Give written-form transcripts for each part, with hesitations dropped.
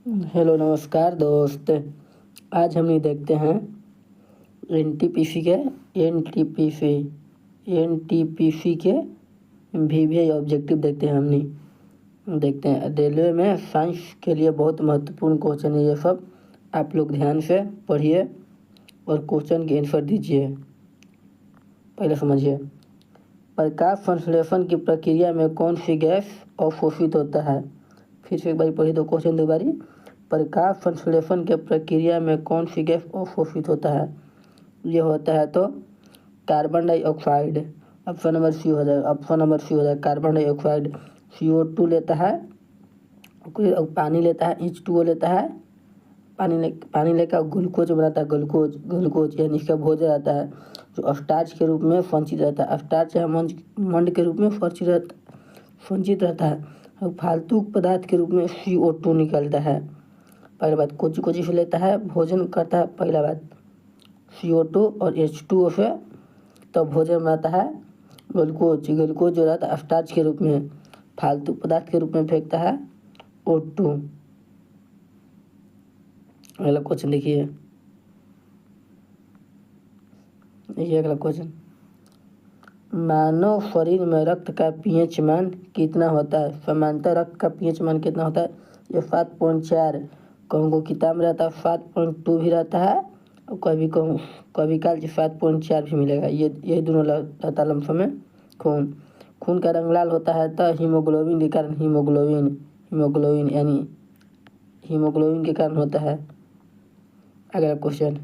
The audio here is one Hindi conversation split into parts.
हेलो नमस्कार दोस्त। आज हम ये देखते हैं एनटीपीसी के वीवीआई ऑब्जेक्टिव देखते हैं। देखते हैं रेलवे में साइंस के लिए बहुत महत्वपूर्ण क्वेश्चन है ये सब। आप लोग ध्यान से पढ़िए और क्वेश्चन के आंसर दीजिए। पहले समझिए, प्रकाश संश्लेषण की प्रक्रिया में कौन सी गैस अवशोषित होता है। फिर से एक बार पढ़िए, दो क्वेश्चन दोबारा। प्रकाश संश्लेषण के प्रक्रिया में कौन सी गैस अवशोषित होता है। ये होता है तो carbon dioxide. Option number C हो जाएगा कार्बन डाइऑक्साइड। CO2 लेता है, पानी लेता है, H2O लेता है, पानी लेकर ग्लूकोज बनाता है। ग्लूकोज यानी इसका भोजन रहता है जो स्टार्च के रूप में संचित रहता है। स्टार्च है मंड के रूप में संचित रहता है और फालतू पदार्थ के रूप में CO2 निकलता है। पहली बात, कोची से लेता है, भोजन करता है। पहला बात CO2 और H2O से तो भोजन बनाता है ग्लूकोज जो रहता है स्टार्च के रूप में, फालतू पदार्थ के रूप में फेंकता है O2। अगला क्वेश्चन देखिए, ये अगला क्वेश्चन, मानव शरीर में रक्त का pH मान कितना होता है। सामान्यतः रक्त का pH मान कितना होता है। ये 7.4, कहूँ किताब में रहता है 7.2 भी रहता है और कभी काल 7.4 भी मिलेगा। ये दोनों रहता है लमसम में। खून का रंग लाल होता है तो हीमोग्लोबिन के कारण हीमोग्लोबिन के कारण होता है। अगला क्वेश्चन,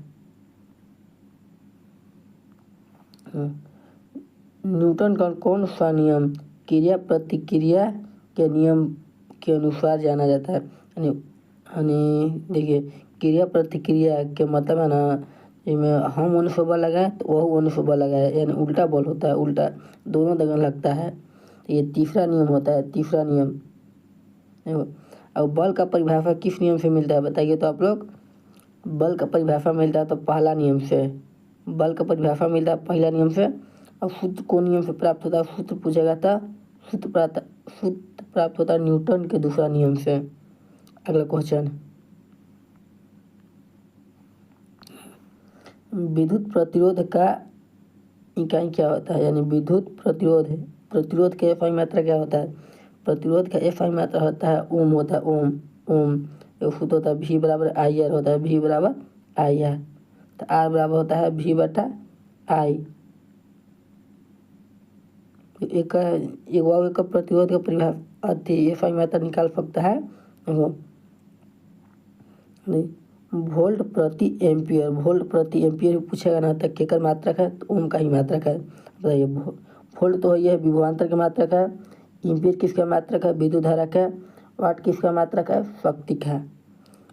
न्यूटन का कौन सा नियम क्रिया प्रतिक्रिया के नियम के अनुसार जाना जाता है। यानी देखिए, क्रिया प्रतिक्रिया के मतलब है ना, इसमें हम अनुष्ठ बल लगाए तो वह अनुष्ठ बल लगाए, यानी उल्टा बल होता है, उल्टा दोनों जगह लगता है। ये तीसरा नियम होता है, तीसरा नियम। और बल का परिभाषा किस नियम से मिलता है बताइए तो आप लोग। बल का परिभाषा मिलता है तो पहला नियम से, बल का परिभाषा मिलता है पहला नियम से। और सूत्र कौन नियम से प्राप्त होता है, सूत्र पूछेगा था, सूत्र प्राप्त होता है न्यूटन के दूसरा नियम से। अगला क्वेश्चन, विद्युत प्रतिरोध का इकाई क्या होता है। यानी विद्युत प्रतिरोध का SI मात्रा क्या होता है। प्रतिरोध का SI मात्रा होता है ओम होता है, ओम। सूत्र होता है V बराबर IR होता है, V बराबर IR। तो R बराबर होता है V बटा I। एक प्रतिरोध का परिभाषा SI मात्रा निकाल सकता है वोल्ट प्रति एम्पियर पूछेगा ना तो केकर मात्रक है तो ओम का ही मात्रक है। बताइए, वोल्ट तो ये विभवांतर का मात्रक है, एम्पियर किसका मात्रक है, विद्युत धारा का, वाट किसका मात्रक है, शक्ति का।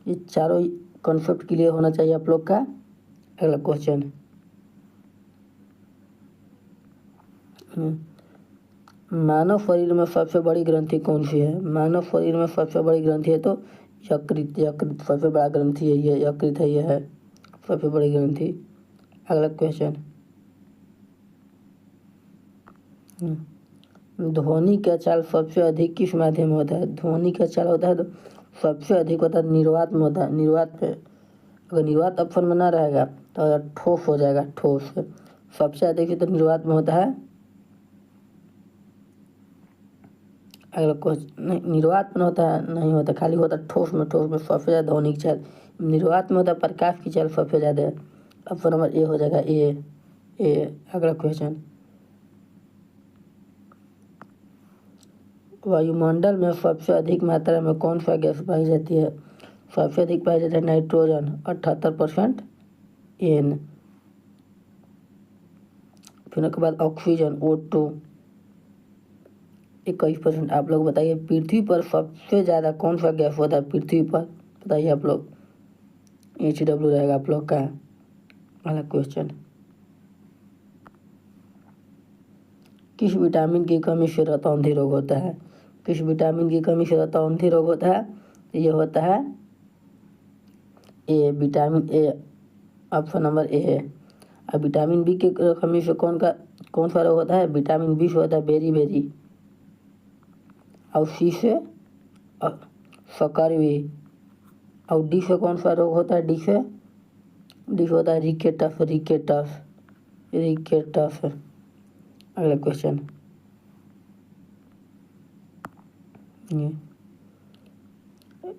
ये चारों कॉन्सेप्ट क्लियर होना चाहिए आप लोग का। अगला क्वेश्चन, मानव शरीर में सबसे बड़ी ग्रंथि कौन सी है। मानव शरीर में सबसे बड़ी ग्रंथि है तो यकृत सबसे बड़ा ग्रंथि है, ये यकृत है, यह है सबसे बड़ी ग्रंथि। अगला क्वेश्चन, ध्वनि का चाल सबसे अधिक किस माध्यम में होता है। ध्वनि का चाल होता है तो सबसे अधिक होता है निर्वात में होता है। निर्वात पे अगर निर्वात ऑप्शन में ना रहेगा तो ठोस हो जाएगा, ठोस। सबसे अधिक तो निर्वात में होता है। अगला क्वेश्चन, नहीं निर्वात में होता है, नहीं होता, खाली होता है ठोस में सबसे ज़्यादा ध्वनि की चाल निर्वात में होता है। प्रकाश की चाल सबसे ज़्यादा है। ऑप्शन नंबर ए हो जाएगा, ए। अगला क्वेश्चन, वायुमंडल में सबसे अधिक मात्रा में कौन सा गैस पाई जाती है। सबसे अधिक पाई जाती है नाइट्रोजन 78% N। फिर उसके बाद ऑक्सीजन O2 21%। आप लोग बताइए, पृथ्वी पर सबसे ज़्यादा कौन सा गैस होता है पृथ्वी पर, बताइए आप लोग। HW रहेगा आप लोग का। अगला क्वेश्चन, किस विटामिन की कमी से रतौंधी रोग होता है। किस विटामिन की कमी से रतौंधी रोग होता है। ये होता है A, vitamin A. Option number A है। अब विटामिन बी की कमी से कौन सा रोग होता है। विटामिन बी से होता है बेरी। और सी से सकरवी। और डी से कौन सा रोग होता है? डी से होता है रिकेटस। अगला क्वेश्चन,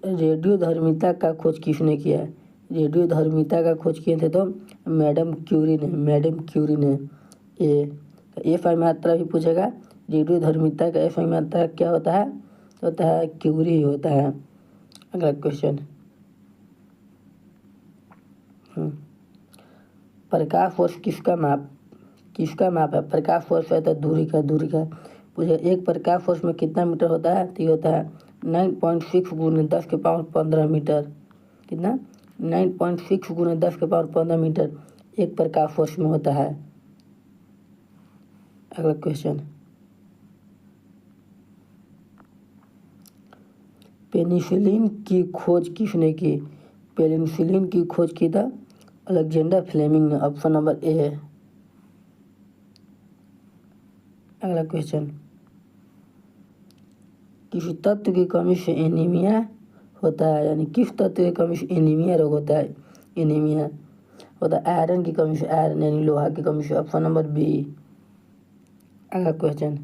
रेडियोधर्मिता का खोज किसने किया है? रेडियोधर्मिता का खोज किए थे तो मैडम क्यूरी ने। ए फाई मात्रा भी पूछेगा। रेडियोधर्मिता का ए फाई मात्रा क्या होता है? होता है क्यूरी होता है। अगला क्वेश्चन, प्रकाश वर्ष किसका माप है? प्रकाश वर्ष है तो दूरी का पूछे। एक प्रकाश वर्ष में कितना मीटर होता है? तो ये होता है 9.6 गुने 10 के पावर 15 मीटर। कितना? 9.6 गुने 10 के पावर 15 मीटर एक प्रकाश वर्ष में होता है। अगला क्वेश्चन, पेनिसिलिन की खोज किसने की? पेनिसिलिन की खोज की था अलेक्जेंडर फ्लेमिंग ने। ऑप्शन नंबर ए है। अगला क्वेश्चन, किस तत्व की कमी से एनीमिया होता है? यानी किस तत्व की कमी से एनीमिया रोग होता है? एनीमिया होता है आयरन की कमी से, आयरन यानी लोहा की कमी से। Option number B. अगला क्वेश्चन,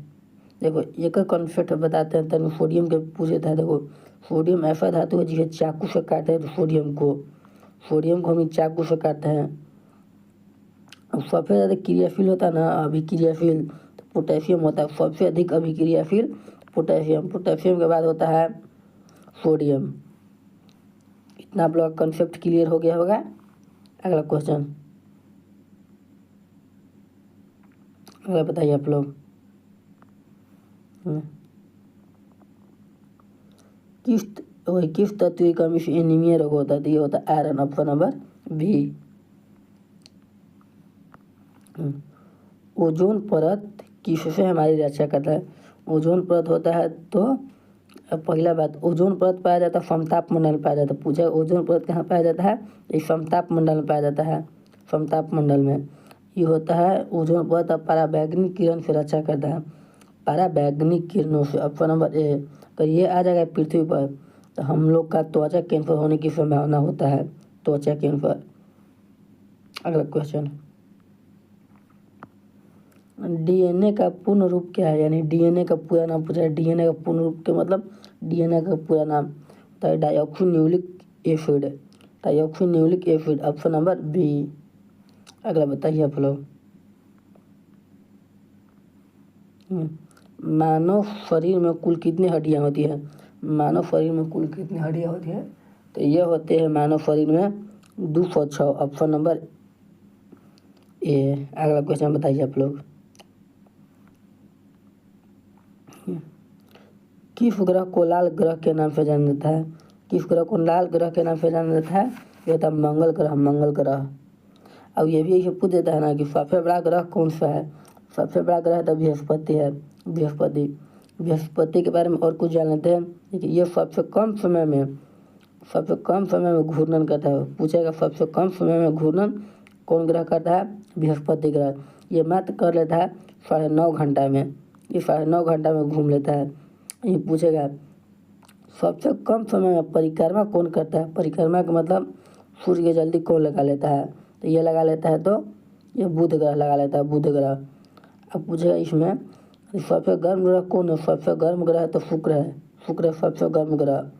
देखो एक कॉन्सेप्ट बताते हैं। तनु सोडियम के पूछे था। देखो सोडियम ऐसा धातु है जिसे चाकू से काटे हैं तो सोडियम को हम चाकू से काटते हैं। अब सबसे ज़्यादा क्रियाशील होता है ना अभिक्रियाशील, तो पोटेशियम होता है। सबसे अधिक अभिक्रियाशील पोटेशियम के बाद होता है सोडियम। इतना आप लोग का कंसेप्ट क्लियर हो गया होगा। अगला क्वेश्चन, अगला बताइए आप लोग, किस तत्व की कमी से एनीमिया रोग होता है? तो ये होता है iron. Option number B. Ozone परत किससे हमारी रक्षा करता है? ओजोन परत होता है तो पहला बात, ओजोन परत पाया जाता है समताप मंडल में पाया जाता है। पूछा ओजोन परत कहाँ पाया जाता है? ये समताप मंडल में पाया जाता है। समताप मंडल में ये होता है ओजोन परत। अब पराबैंगनी किरण से रक्षा करता है, पराबैंगनी किरणों से। ऑप्शन नंबर ए। तो ये आ जाएगा पृथ्वी पर तो हम लोग का त्वचा कैंसर होने की संभावना होता है, त्वचा कैंसर। अगला क्वेश्चन, डीएनए का पूर्ण रूप क्या है? यानी डीएनए का पूरा नाम पूछा है। डीएनए का पूर्ण रूप के मतलब डीएनए का पूरा नाम होता है dioxy acid. Option number B. अगला बताइए आप लोग, मानव शरीर में कुल कितनी हड्डियां होती है? मानव शरीर में कुल कितनी हड्डियां होती है? तो ये होते हैं मानव शरीर में 206। ऑप्शन नंबर ए। अगला क्वेश्चन बताइए आप लोग, किस ग्रह को लाल ग्रह के नाम से जाना जाता है? किस ग्रह को लाल ग्रह के नाम से जाना जाता है? ये होता है मंगल ग्रह। अब ये भी ऐसे पूछ देता है ना कि सबसे बड़ा ग्रह कौन सा है? सबसे बड़ा ग्रह तो बृहस्पति है। बृहस्पति के बारे में और कुछ जान लेते हैं। देखिए ये सबसे कम समय में घूर्णन करता है। पूछेगा सबसे कम समय में घूर्णन कौन ग्रह करता है? बृहस्पति ग्रह। ये मात्र कर लेता है 9.5 घंटा में। ये 9.5 घंटा में घूम लेता है। ये पूछेगा सबसे कम समय में परिक्रमा कौन करता है? परिक्रमा का मतलब सूर्य के जल्दी कौन लगा लेता है? तो ये लगा लेता है तो ये बुध ग्रह लगा लेता है, बुध ग्रह। अब पूछेगा इसमें सबसे गर्म ग्रह कौन है? सबसे गर्म ग्रह तो शुक्र है सबसे गर्म ग्रह। अब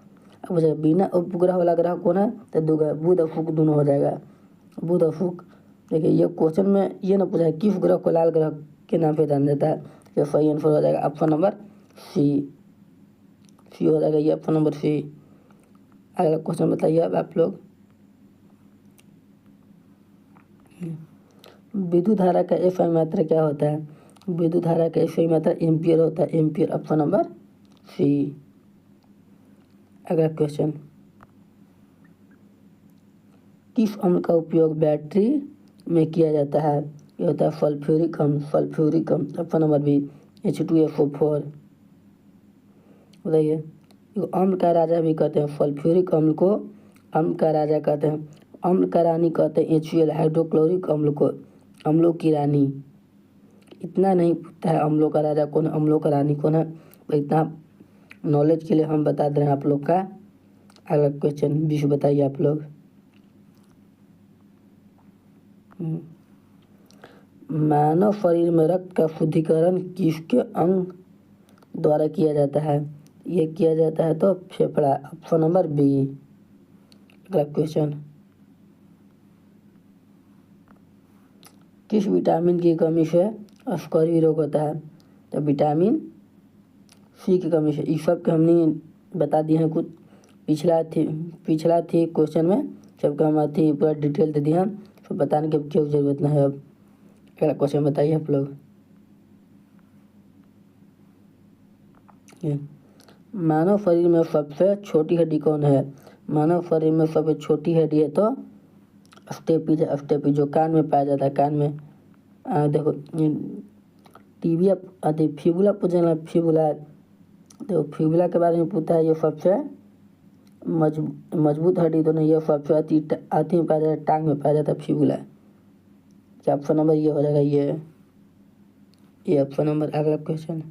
पूछेगा बिना उपग्रह वाला ग्रह कौन है? तो दो ग्रह, बुध और शुक्र दोनों हो जाएगा, बुध और शुक्र। देखिए ये क्वेश्चन में ये ना पूछा है किस ग्रह को लाल ग्रह के नाम पे जाना जाता है। ये सही आंसर हो जाएगा ऑप्शन नंबर सी हो जाएगा, ये ऑप्शन नंबर सी। अगला क्वेश्चन बताइए अब आप लोग, विद्युत धारा का एसआई मात्रा क्या होता है? विद्युत धारा का एसआई मात्रा एम्पियर होता है, एम्पियर। Option number C. अगला क्वेश्चन, किस अम्ल का उपयोग बैटरी में किया जाता है? ये होता है सल्फ्यूरिक अम्ल। Option number B H2SO4। बताइए अम्ल का राजा भी कहते हैं, सल्फ्यूरिक अम्ल को अम्ल का राजा कहते हैं। अम्ल का रानी कहते हैं HCl हाइड्रोक्लोरिक अम्ल को अम्लों की रानी। इतना नहीं पता है अम्लों का राजा कौन है, अम्लों का रानी कौन है, इतना नॉलेज के लिए हम बता दे रहे हैं आप लोग का। अगला क्वेश्चन 20 बताइए आप लोग। मानव शरीर में रक्त का शुद्धिकरण किसके अंग द्वारा किया जाता है? ये किया जाता है तो फेफड़ा, ऑप्शन नंबर बी। अगला क्वेश्चन, किस विटामिन की कमी से स्कर्वी रोग होता है? तो विटामिन सी की कमी से। इस सब के हमने बता दिए हैं, कुछ पिछला थी क्वेश्चन में सबका हम थी पूरा डिटेल दे दिया, तो बताने की क्यों ज़रूरत नहीं है अब। अगला क्वेश्चन बताइए आप लोग। मानव शरीर में सबसे छोटी हड्डी कौन है? मानव शरीर में सबसे छोटी हड्डी है तो स्टेपीज है। स्टेपीज जो कान में पाया जाता है, कान में देखो टीबिया फिबुला पूछना, फिबुला देखो फिबुला के बारे में पूछता है। ये सबसे मजबूत हड्डी तो नहीं, ये सबसे अति में पाया जाता है, टांग में पाया जाता है फिबुला। क्या ऑप्शन नंबर ये हो जाएगा? ये ऑप्शन नंबर। अगला क्वेश्चन,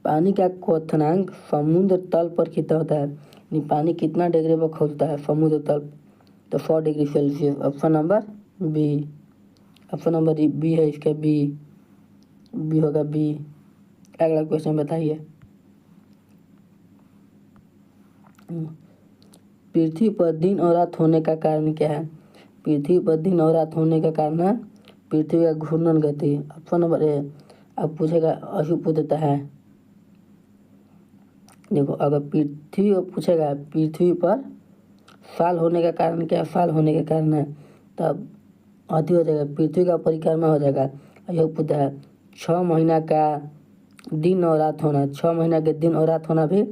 पानी का क्वथनांक समुद्र तल पर कितना होता है? पानी कितना डिग्री पर खौलता है समुद्र तल? तो 100 degree Celsius. Option number B. Option number B है इसका, बी होगा बी। अगला क्वेश्चन बताइए। पृथ्वी पर दिन और रात होने का कारण क्या है? पृथ्वी पर दिन और रात होने का कारण है पृथ्वी का घूर्णन गति। ऑप्शन नंबर ए। अब पूछेगा अशुभ देता है। देखो अगर पृथ्वी पूछेगा पृथ्वी पर साल होने का कारण क्या? साल होने का कारण है तब अति हो जाएगा, पृथ्वी का परिक्रमा हो जाएगा। यह पूछता है 6 महीना का दिन और रात होना, 6 महीना के दिन और रात होना भी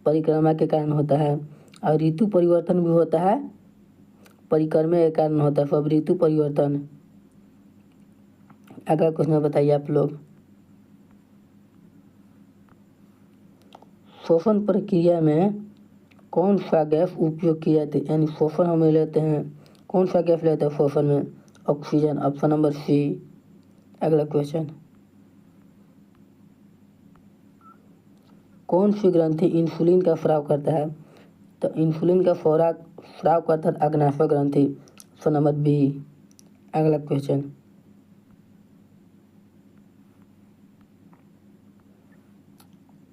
परिक्रमा के कारण होता है। और ऋतु परिवर्तन भी होता है परिक्रमा के कारण होता है, सब ऋतु परिवर्तन। अगला क्वेश्चन बताइए आप लोग। श्वसन प्रक्रिया में कौन सा गैस उपयोग की जाती है? यानी श्वसन हम लेते हैं, कौन सा गैस लेते हैं श्वसन में? ऑक्सीजन। Option number C. अगला क्वेश्चन, कौन सी ग्रंथि इंसुलिन का स्राव करता है? तो इंसुलिन का स्राव करता है अग्नाशय ग्रंथि। Option number B. अगला क्वेश्चन,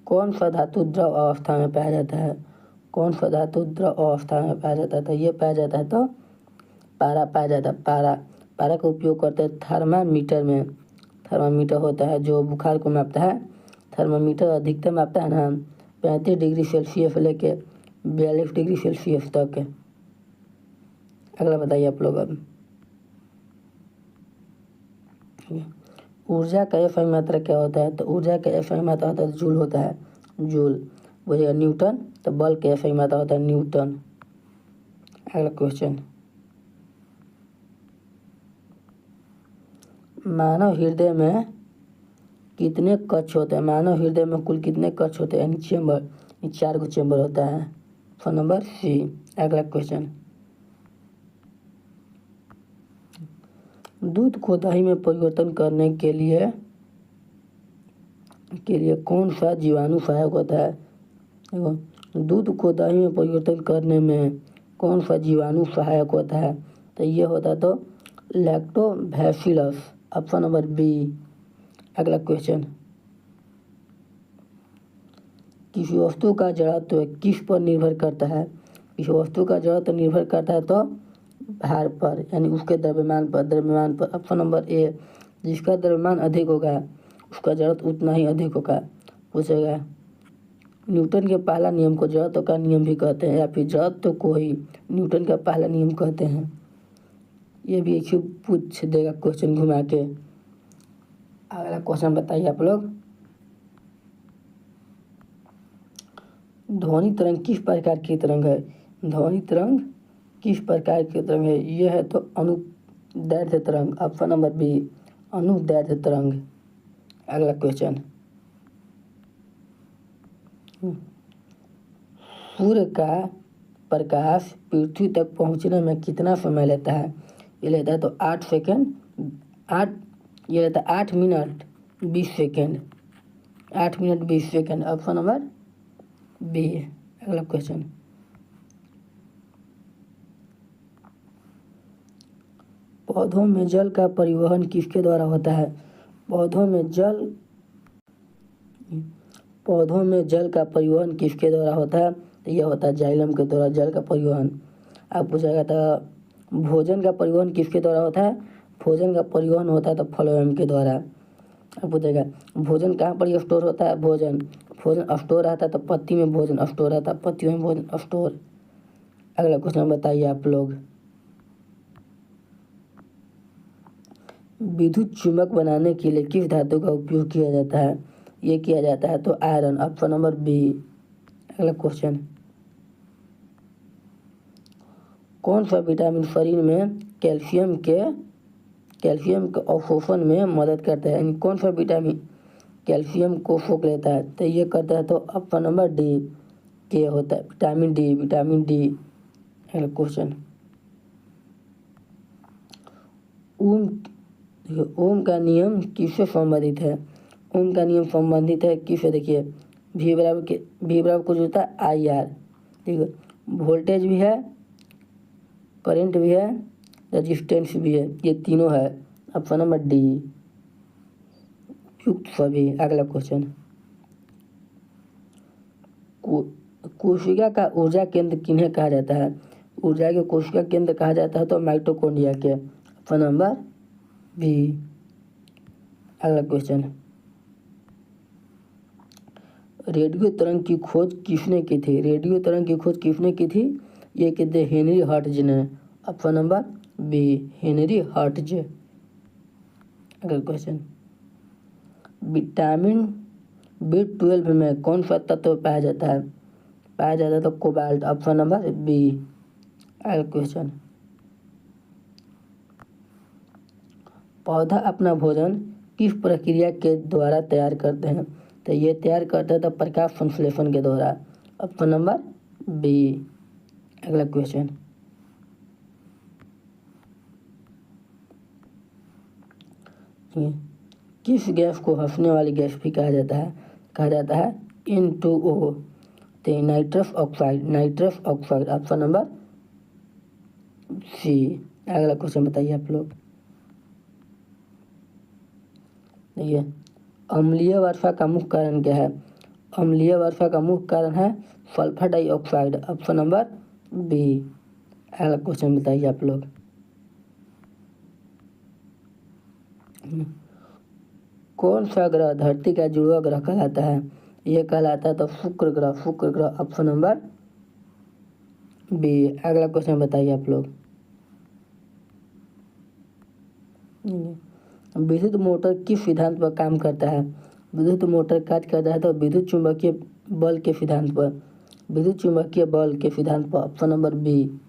कौन सा धातु द्रव अवस्था में पाया जाता है? कौन सा धातु द्रव अवस्था में पाया जाता है? तो ये पाया जाता है तो पारा पाया जाता है। पारा का उपयोग करते हैं थर्मामीटर में। थर्मामीटर होता है जो बुखार को मापता है। थर्मामीटर अधिकतम मापता है ना 35 डिग्री सेल्सियस लेके 42 डिग्री सेल्सियस तक है। अगला बताइए आप लोग। अब ऊर्जा का एफ मात्रा क्या होता है? तो ऊर्जा का एफ मात्रा होता है जूल होता है, जूल। बोलिएगा न्यूटन, तो बल का एफ मात्रा होता है न्यूटन। अगला क्वेश्चन, मानव हृदय में कितने कक्ष होते हैं? मानव हृदय में कुल कितने कक्ष होते हैं? यानी चेम्बर, 4 गो चेम्बर होता है। Option number C. अगला क्वेश्चन, दूध को दही में परिवर्तन करने के लिए कौन सा जीवाणु सहायक होता है? दूध को दही में परिवर्तन करने में कौन सा जीवाणु सहायक होता है? तो ये होता तो लैक्टोबैसिलस। Option number B. अगला क्वेश्चन, किसी वस्तु का जड़त्व किस पर निर्भर करता है? किसी वस्तु का जड़त्व निर्भर करता है तो भार पर, यानी उसके द्रव्यमान पर। ऑप्शन नंबर ए। जिसका द्रव्यमान अधिक होगा उसका जड़त्व उतना ही अधिक होगा। पूछेगा न्यूटन के पहला नियम को जड़त्व का नियम भी कहते हैं, या फिर जड़त्व को ही न्यूटन का पहला नियम कहते हैं। ये भी एक पूछ देगा क्वेश्चन घुमा के। अगला क्वेश्चन बताइए आप लोग। ध्वनि तरंग किस प्रकार की तरंग है? ध्वनि तरंग किस प्रकार की तरंग है? यह है तो अनुदैर्ध्य तरंग। ऑप्शन नंबर बी, अनुदैर्ध्य तरंग। अगला क्वेश्चन, सूर्य का प्रकाश पृथ्वी तक पहुंचने में कितना समय लेता है? ये लेता है तो 8 second, 8 minute 20 second. 8 minute 20 second. Option number B. अगला क्वेश्चन, पौधों में जल का परिवहन किसके द्वारा होता है? पौधों में जल का परिवहन किसके द्वारा होता है? तो यह होता है जाइलम के द्वारा जल का परिवहन। आप पूछेगा था भोजन का परिवहन किसके द्वारा होता है? भोजन का परिवहन होता है तो फ्लोएम के द्वारा। अब पूछेगा भोजन कहाँ पर स्टोर होता है? भोजन स्टोर रहता है तो पत्ती में भोजन स्टोर रहता है, पत्तियों में भोजन स्टोर। अगला क्वेश्चन बताइए आप लोग, विद्युत चुम्बक बनाने के लिए किस धातु का उपयोग किया जाता है? ये किया जाता है तो आयरन। Option number B. अगला क्वेश्चन, कौन सा विटामिन शरीर में कैल्शियम के अवशोषण में मदद करता है? यानी कौन सा विटामिन कैल्शियम को सोख लेता है? तो ये करता है तो ऑप्शन नंबर डी के होता है, विटामिन डी। अगला क्वेश्चन, ओम का नियम किससे संबंधित है? ओम का नियम संबंधित है किससे? देखिए वी बराबर कुछ होता है आई आर, ठीक है। वोल्टेज भी है, करंट भी है, रेजिस्टेंस भी है, ये तीनों है। ऑप्शन नंबर डी युक्त सभी। अगला क्वेश्चन, कोशिका का ऊर्जा केंद्र किन्हें कहा जाता है? ऊर्जा के कोशिका केंद्र कहा जाता है तो माइटोकॉन्ड्रिया के। Option number B. अगला क्वेश्चन, रेडियो तरंग की खोज किसने की थी? रेडियो तरंग की खोज किसने की थी? ये की थी हेनरी हर्ट्ज ने। Option number B, Henry Hertz. अगला क्वेश्चन, विटामिन B12 में कौन सा तत्व पाया जाता है? पाया जाता है तो कोबाल्ट। Option number B. अगला क्वेश्चन, पौधा अपना भोजन किस प्रक्रिया के द्वारा तैयार करते हैं? तो ये तैयार करते हैं तो प्रकाश संश्लेषण के द्वारा। Option number B. अगला क्वेश्चन, किस गैस को हंसने वाली गैस भी कहा जाता है? कहा जाता है N2O, तो nitrous oxide. Option number C. अगला क्वेश्चन बताइए आप लोग, देखिए अम्लीय वर्षा का मुख्य कारण क्या है? अम्लीय वर्षा का मुख्य कारण है sulphur dioxide. Option number B. अगला क्वेश्चन बताइए आप लोग, कौन सा ग्रह धरती का जुड़वा ग्रह कहलाता है? यह कहलाता है तो शुक्र ग्रह। Option number B. अगला क्वेश्चन बताइए आप लोग, विद्युत मोटर किस सिद्धांत पर काम करता है? विद्युत मोटर कार्य करता है तो विद्युत चुंबकीय बल के सिद्धांत पर। Option number B.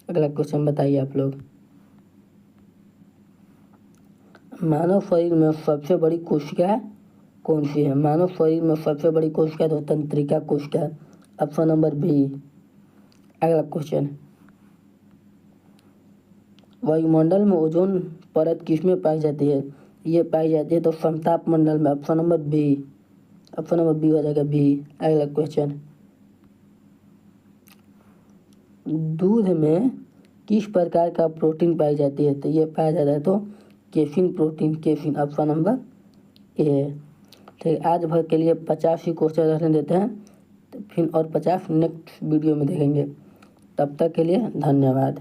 अगला क्वेश्चन बताइए आप लोग, मानव शरीर में सबसे बड़ी कोशिका कौन सी है? मानव शरीर में सबसे बड़ी कोशिका तो तंत्रिका कोशिका। Option number B. अगला क्वेश्चन, वायुमंडल में ओजोन परत किसमें पाई जाती है? ये पाई जाती है तो समताप मंडल में। ऑप्शन नंबर बी हो जाएगा बी। अगला क्वेश्चन, दूध में किस प्रकार का प्रोटीन पाई जाती है? तो ये पाया जाता है तो केफीन प्रोटीन। ऑप्शन नंबर ए। ठीक, आज भर के लिए 50 ही क्वेश्चन रहने देते हैं, तो फिर और 50 नेक्स्ट वीडियो में देखेंगे। तब तक के लिए धन्यवाद।